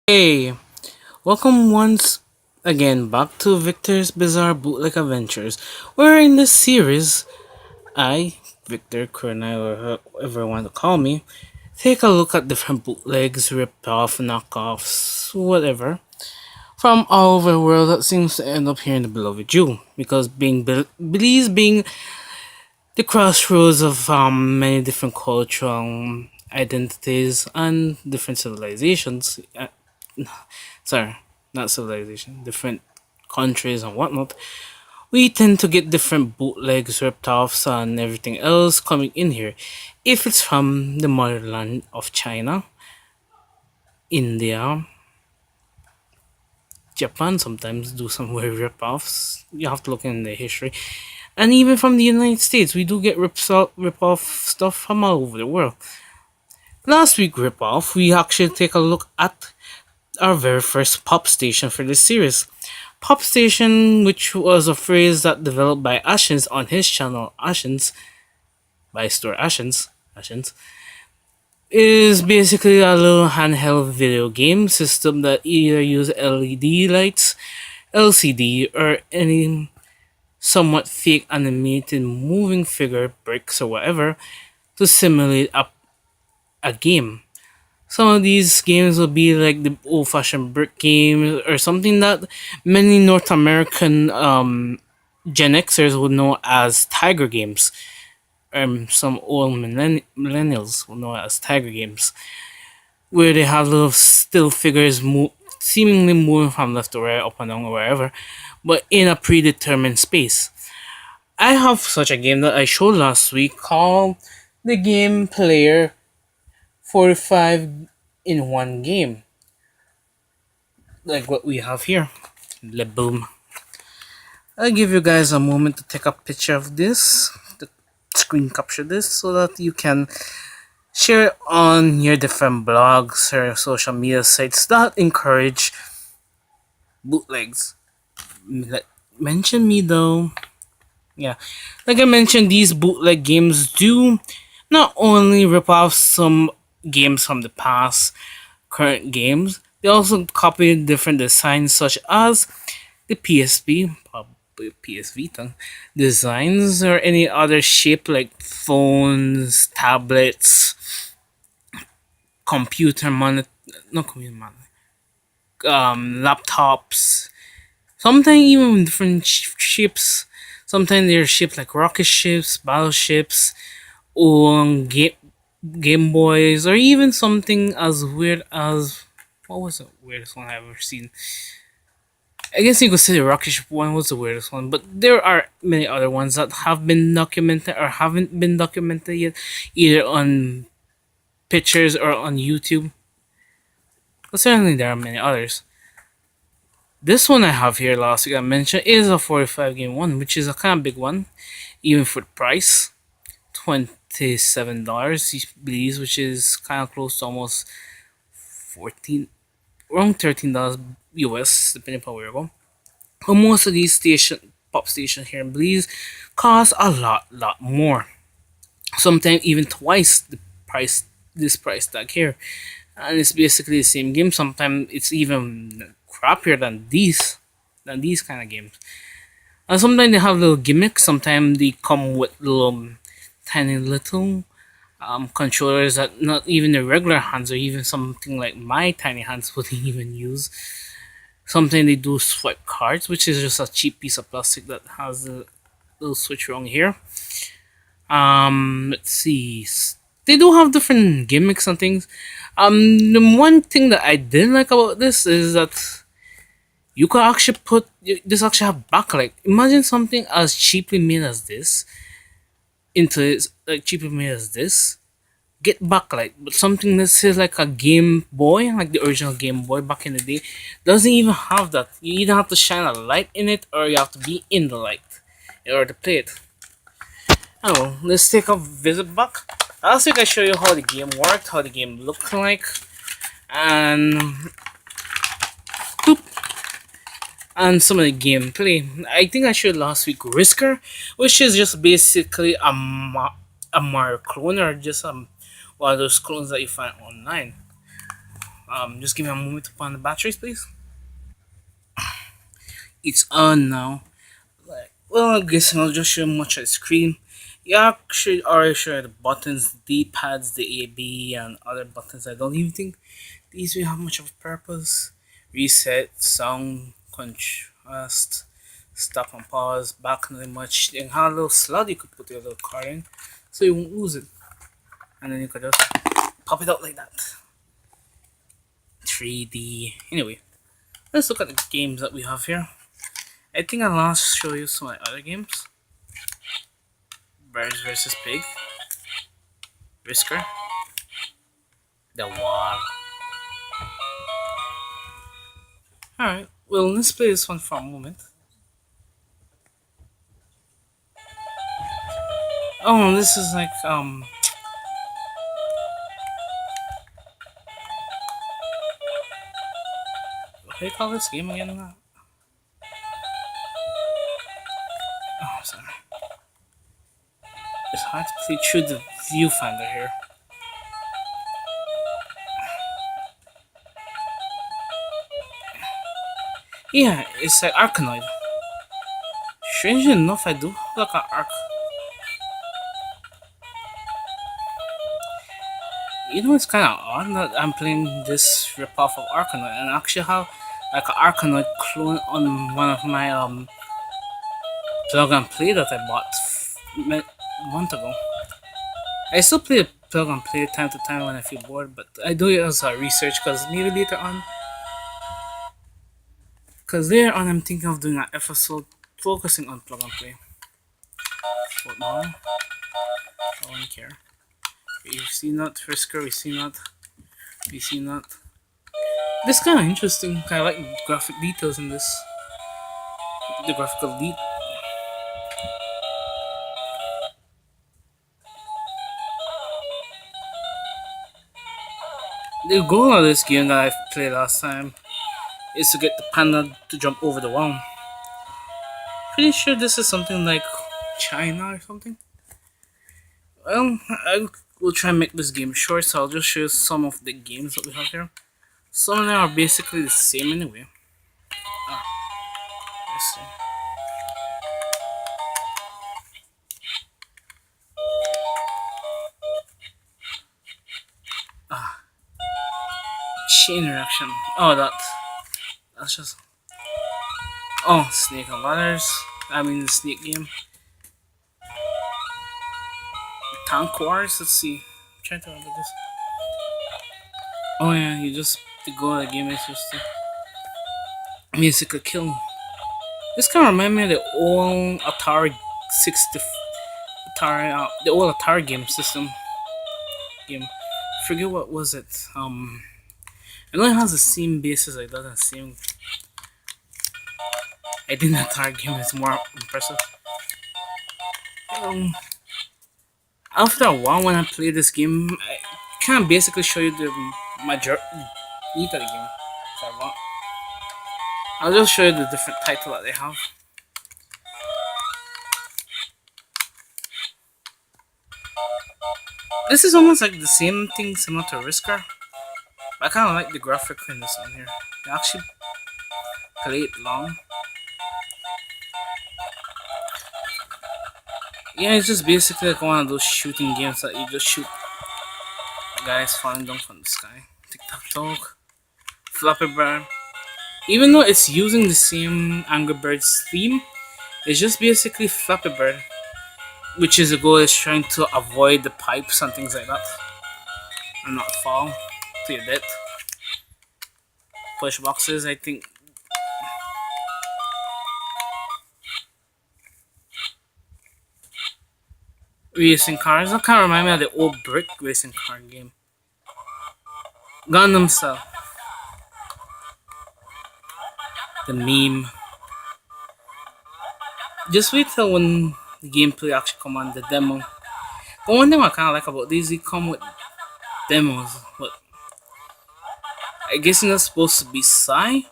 Hey, welcome once again back to Victor's Bizarre Bootleg Adventures, where in this series, I, Victor, Kurna, or whoever you want to call me, take a look at different bootlegs, rip-off, knockoffs, whatever, from all over the world that seems to end up here in the beloved Jew. Because Belize being the crossroads of many different cultural identities and different civilizations. Sorry, not civilization, different countries and whatnot, we tend to get different bootlegs, rip-offs, and everything else coming in here. If it's from the motherland of China, India, Japan sometimes do some weird rip-offs. You have to look in the history. And even from the United States, we do get rip-off stuff from all over the world. Last week rip-off, we actually take a look at our very first pop station for this series. Pop station, which was a phrase that developed by Ashens on his channel Ashens, by Store Ashens, is basically a little handheld video game system that either use LED lights, LCD, or any somewhat fake animated moving figure bricks or whatever to simulate a game. Some of these games will be like the old fashioned brick games or something that many North American Gen Xers would know as Tiger games. Some old millennials will know as Tiger games, where they have little still figures seemingly moving from left to right, up and down, or wherever, but in a predetermined space. I have such a game that I showed last week called the Game Player 45 in one game, like what we have here. Le boom. I'll give you guys a moment to take a picture of this, to screen capture this, so that you can share it on your different blogs or social media sites that encourage bootlegs. Mention me though. Yeah, like I mentioned, these bootleg games do not only rip off some games from the past, current games, they also copy different designs such as the PSP, probably PS Vita, designs or any other shape like phones, tablets, computer monitor, not computer monitor, laptops. Sometimes even different ships. Sometimes they're shaped like rocket ships, battleships, or Game Boys, or even something as weird as what was the weirdest one I've ever seen? I guess you could say the rocket ship one was the weirdest one, but there are many other ones that have been documented or haven't been documented yet, either on pictures or on YouTube. But certainly there are many others. This one I have here last week I mentioned is a 45 game one, which is a kind of big one, even for the price. $27, believes, which is kind of close to almost 14, around $13 US, depending upon where you go. But most of these pop stations here in Belize cost a lot more. Sometimes even twice the price, this price tag here. And it's basically the same game. Sometimes it's even crappier than these kind of games. And sometimes they have little gimmicks. Sometimes they come with little tiny little controllers that not even the regular hands or even something like my tiny hands wouldn't even use. Sometimes they do swipe cards, which is just a cheap piece of plastic that has a little switch wrong here. Let's see. They do have different gimmicks and things. The one thing that I did like about this is that you could actually put this actually have backlight. Imagine something as cheaply made as this into this, like cheaply made as this, get backlight, but something that says like a Game Boy, like the original Game Boy back in the day, doesn't even have that. You either have to shine a light in it or you have to be in the light in order to play it. Oh, let's take a visit back. Last week I showed you how the game worked, how the game looked like, and boop, and some of the gameplay. I think I showed last week Risker, which is just basically a Mario clone or just one of those clones that you find online. Just give me a moment to find the batteries, please. It's on now. Well, I guess I'll just show much of the screen. You actually already show the buttons, D pads, the A, B, and other buttons. I don't even think these will have much of a purpose. Reset, sound, contrast, stop and pause, back not much. Then have a little slot you could put your little card in so you won't lose it. And then you could just pop it out like that. 3D. Anyway, let's look at the games that we have here. I think I'll last show you some of my other games. Birds versus Pig, Whisker, The Wall. Alright, well, let's play this one for a moment. Oh, this is like, what do you call this game again? Oh, sorry. It's hard to play through the viewfinder here. Yeah, it's like Arkanoid. Strangely enough, I do look at Ark. You know, it's kind of odd that I'm playing this ripoff of Arkanoid and actually have like an Arkanoid clone on one of my plug and play that I bought a month ago. I still play plug and play time to time when I feel bored, but I do it as a research because maybe later on, I'm thinking of doing an episode focusing on plug and play. But now, I don't care. We see not Frisker, we see not. This kind of interesting. I like graphic details in this. The graphical detail. The goal of this game that I played last time is to get the panda to jump over the wall. Pretty sure this is something like China or something. Well, I will try and make this game short, so I'll just show you some of the games that we have here. Some of them are basically the same anyway. Ah, let's see. Ah, chain reaction. Oh, that's just. Oh, Snake and Ladders. I mean, the Snake game. Tank Wars. Let's see. I'm trying to remember this. Oh yeah, you just the goal of the game is just to basically kill. This kind of remind me of the old Atari 60, the old Atari game system game. Forget what was it. I know it has the same basis like that and same. I think the Atari game is more impressive. Um, After a while, when I play this game, I can basically show you the majority of the game. So I want. I'll just show you the different title that they have. This is almost like the same thing similar to Risker. But I kind of like the graphic in this one here. They actually play it long. Yeah, it's just basically like one of those shooting games that you just shoot guys falling down from the sky. Tic-tac-toe, Flappy Bird. Even though it's using the same Angry Birds theme, it's just basically Flappy Bird, which is the goal is trying to avoid the pipes and things like that, and not fall to your death. Push boxes, I think. Racing cars, that kind of remind me of the old brick racing car game. Gundam Style. The meme. Just wait till when the gameplay actually come on the demo. But one thing I kind of like about these, they come with demos. But I guess it's not supposed to be sci.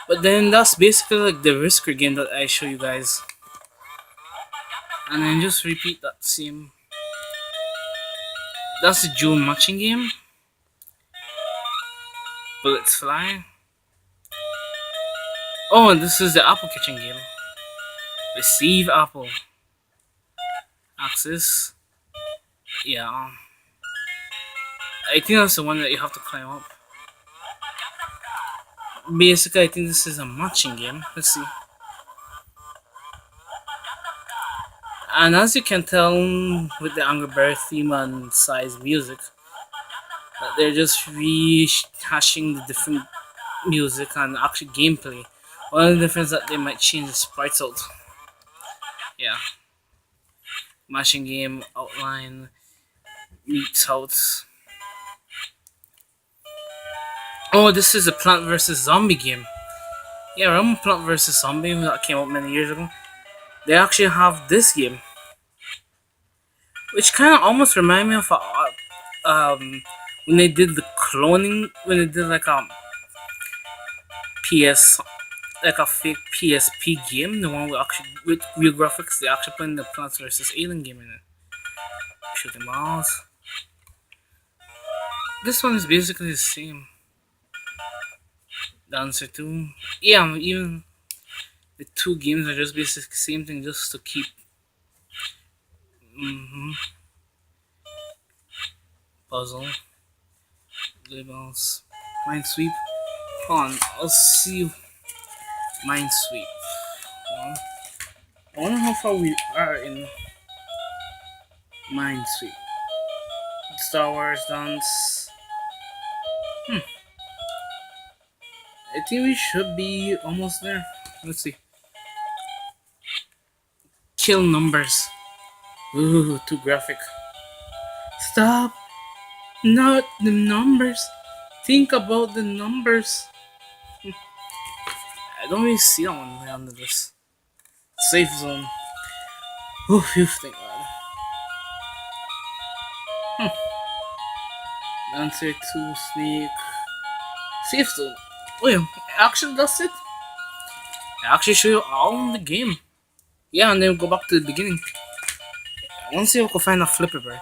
But then that's basically like the Risker game that I show you guys. And then just repeat that same. That's the dual matching game. Bullets fly. Oh, and this is the apple catching game. Receive apple. Axis. Yeah. I think that's the one that you have to climb up. Basically, I think this is a matching game. Let's see. And as you can tell with the Angry Bird theme and size music, that they're just rehashing the different music and actually gameplay. One of the difference that they might change the sprites out. Yeah. Mashing game, outline, meets out. Oh, this is a Plant vs. Zombie game. Yeah, remember Plant vs. Zombie that came out many years ago? They actually have this game, which kind of almost remind me of when they did the cloning, when they did like a PS, like a fake PSP game, the one with actually with real graphics. They actually put in the Plants vs. Alien game in it, shooting balls. This one is basically the same. The answer to yeah, even the two games are just basically the same thing, just to keep. Mm-hmm. Puzzle, labels, Minesweep. Hold on, I'll see you. Minesweep. Hold on. I wonder how far we are in Minesweep. Star Wars dance. I think we should be almost there. Let's see. Kill numbers. Ooh, too graphic. Stop. Not the numbers. Think about the numbers. I don't really see that one on the list. Safe zone. Oh, phew, thank God. Answer to sneak. Safe zone. Oh yeah, actually that's it. I actually show you all in the game. Yeah, and then go back to the beginning. I want to see if I can find a flipper bird.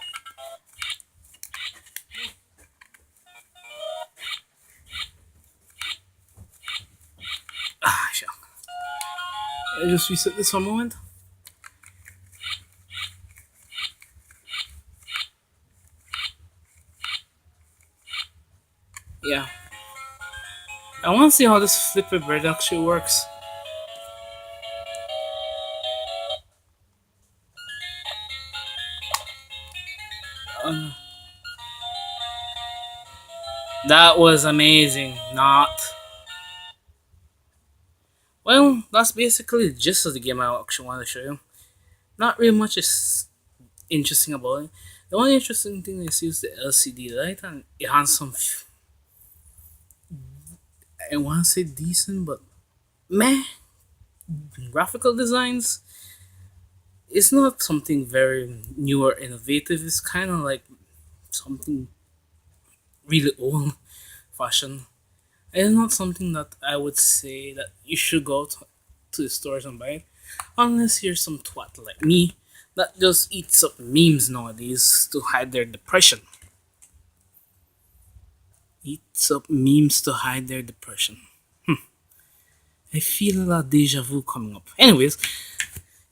Ah, shit. I just reset this for a moment. Yeah. I want to see how this flipper bird actually works. Um, that was amazing. Not. Well, that's basically the gist of the game I actually want to show you. Not really much is interesting about it. The only interesting thing is use the LCD light, and it has some. I want to say decent, but meh. Graphical designs. It's not something very new or innovative. It's kind of like something really old fashioned. It's not something that I would say that you should go to the stores and buy it, unless you're some twat like me that just eats up memes nowadays to hide their depression. Eats up memes to hide their depression. I feel a lot of deja vu coming up. Anyways,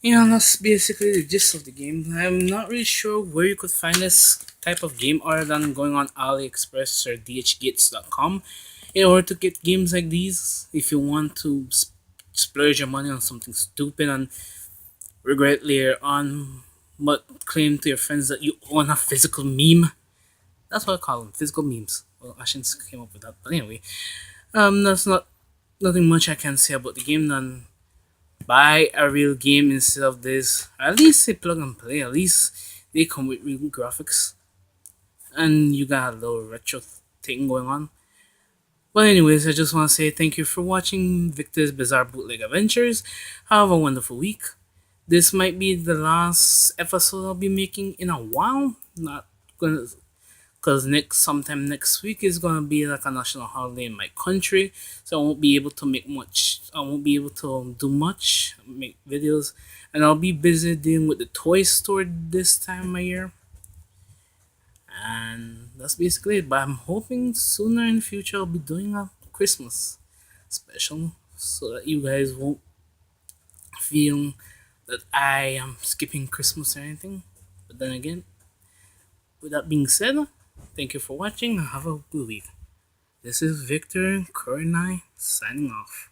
that's basically the gist of the game. I'm not really sure where you could find this type of game other than going on AliExpress or dhgates.com in order to get games like these. If you want to splurge your money on something stupid and regret later on, but claim to your friends that you own a physical meme. That's what I call them, physical memes. Well, I shouldn't came up with that, but anyway, that's not nothing much I can say about the game. Then buy a real game instead of this. At least they plug and play. At least they come with real graphics, and you got a little retro thing going on. But anyways, I just want to say thank you for watching Victor's Bizarre Bootleg Adventures. Have a wonderful week. This might be the last episode I'll be making in a while. Not gonna, cause sometime next week is gonna be like a national holiday in my country, so I won't be able to make much. I won't be able to do much, make videos, and I'll be busy dealing with the toy store this time of year. And that's basically it. But I'm hoping sooner in the future I'll be doing a Christmas special so that you guys won't feel that I am skipping Christmas or anything. But then again, with that being said, thank you for watching and have a good week. This is Victor Coronai signing off.